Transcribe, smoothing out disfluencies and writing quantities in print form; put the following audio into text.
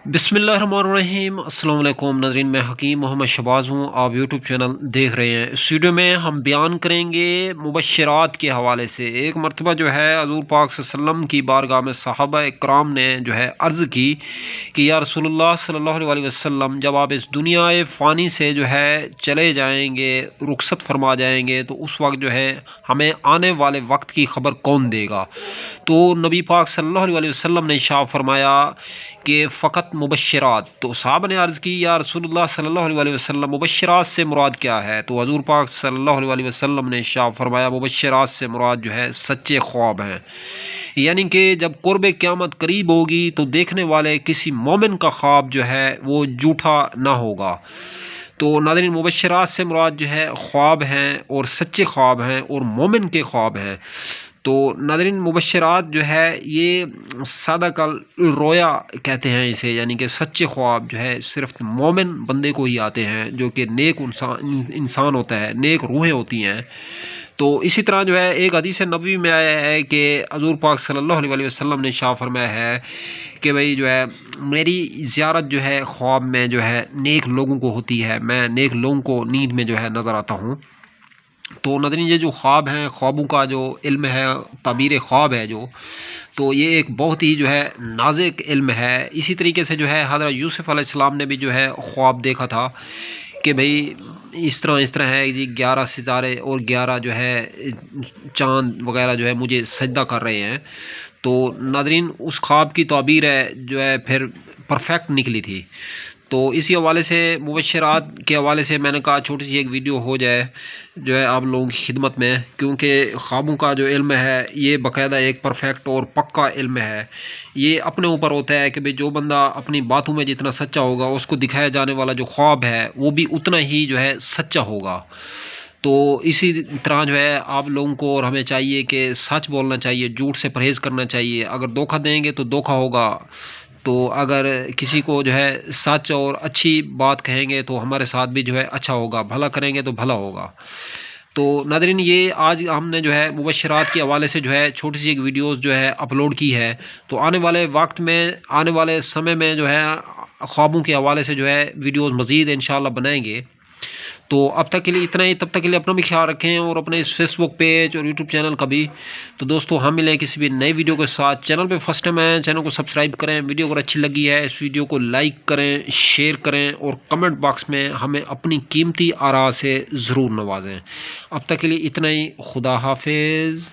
بسم اللہ الرحمن الرحیم۔ السلام علیکم ناظرین، میں حکیم محمد شہباز ہوں، آپ یوٹیوب چینل دیکھ رہے ہیں۔ اس ویڈیو میں ہم بیان کریں گے مبشرات کے حوالے سے۔ ایک مرتبہ جو ہے حضور پاک صلی اللہ علیہ وسلم کی بارگاہ میں صحابہ اکرام نے جو ہے عرض کی کہ یا رسول اللہ صلی اللہ علیہ وسلم، جب آپ اس دنیا فانی سے جو ہے چلے جائیں گے، رخصت فرما جائیں گے، تو اس وقت جو ہے ہمیں آنے والے وقت کی خبر کون دے گا؟ تو نبی پاک صلی اللہ علیہ وسلم نے ارشاد فرمایا کہ فقط مبشرات۔ تو صحابہ نے عرض کی یا رسول اللہ صلی اللہ علیہ وسلم، مبشرات سے مراد کیا ہے؟ تو حضور پاک صلی اللہ علیہ وسلم نے ارشاد فرمایا مبشرات سے مراد جو ہے سچے خواب ہیں، یعنی کہ جب قرب قیامت قریب ہوگی تو دیکھنے والے کسی مومن کا خواب جو ہے وہ جھوٹا نہ ہوگا۔ تو ناظرین، مبشرات سے مراد جو ہے خواب ہیں، اور سچے خواب ہیں، اور مومن کے خواب ہیں۔ تو ناظرین، مبشرات جو ہے یہ سادہ کل رویا کہتے ہیں اسے، یعنی کہ سچے خواب جو ہے صرف مومن بندے کو ہی آتے ہیں، جو کہ نیک انسان ہوتا ہے، نیک روحیں ہوتی ہیں۔ تو اسی طرح جو ہے ایک حدیث نبوی میں آیا ہے کہ حضور پاک صلی اللہ علیہ وسلم نے ارشاد فرمایا ہے کہ بھئی جو ہے میری زیارت جو ہے خواب میں جو ہے نیک لوگوں کو ہوتی ہے، میں نیک لوگوں کو نیند میں جو ہے نظر آتا ہوں۔ تو ناظرین، یہ جو خواب ہیں، خوابوں کا جو علم ہے، تعبیر خواب ہے جو، تو یہ ایک بہت ہی جو ہے نازک علم ہے۔ اسی طریقے سے جو ہے حضرت یوسف علیہ السلام نے بھی جو ہے خواب دیکھا تھا کہ بھئی اس طرح ہے جی، 11 ستارے اور 11 جو ہے چاند وغیرہ جو ہے مجھے سجدہ کر رہے ہیں۔ تو ناظرین، اس خواب کی تعبیر ہے جو ہے پھر پرفیکٹ نکلی تھی۔ تو اسی حوالے سے مبشرات کے حوالے سے میں نے کہا چھوٹی سی ایک ویڈیو ہو جائے جو ہے آپ لوگوں کی خدمت میں، کیونکہ خوابوں کا جو علم ہے یہ باقاعدہ ایک پرفیکٹ اور پکا علم ہے۔ یہ اپنے اوپر ہوتا ہے کہ بھئی جو بندہ اپنی باتوں میں جتنا سچا ہوگا، اس کو دکھایا جانے والا جو خواب ہے وہ بھی اتنا ہی جو ہے سچا ہوگا۔ تو اسی طرح جو ہے آپ لوگوں کو اور ہمیں چاہیے کہ سچ بولنا چاہیے، جھوٹ سے پرہیز کرنا چاہیے۔ اگر دھوکہ دیں گے تو دھوکہ ہوگا، تو اگر کسی کو جو ہے سچ اور اچھی بات کہیں گے تو ہمارے ساتھ بھی جو ہے اچھا ہوگا، بھلا کریں گے تو بھلا ہوگا۔ تو ناظرین، یہ آج ہم نے جو ہے مبشرات کے حوالے سے جو ہے چھوٹی سی ایک ویڈیوز جو ہے اپلوڈ کی ہے۔ تو آنے والے وقت میں، آنے والے سمے میں جو ہے خوابوں کے حوالے سے جو ہے ویڈیوز مزید انشاءاللہ بنائیں گے۔ تو اب تک کے لیے اتنا ہی، تب تک کے لیے اپنا بھی خیال رکھیں، اور اپنے اس فیس بک پیج اور یوٹیوب چینل کا بھی۔ تو دوستو، ہم ملیں کسی بھی نئی ویڈیو کے ساتھ۔ چینل پہ فرسٹ ٹائم آئے ہیں، چینل کو سبسکرائب کریں، ویڈیو اگر اچھی لگی ہے اس ویڈیو کو لائک کریں، شیئر کریں، اور کمنٹ باکس میں ہمیں اپنی قیمتی آراء سے ضرور نوازیں۔ اب تک کے لیے اتنا ہی، خدا حافظ۔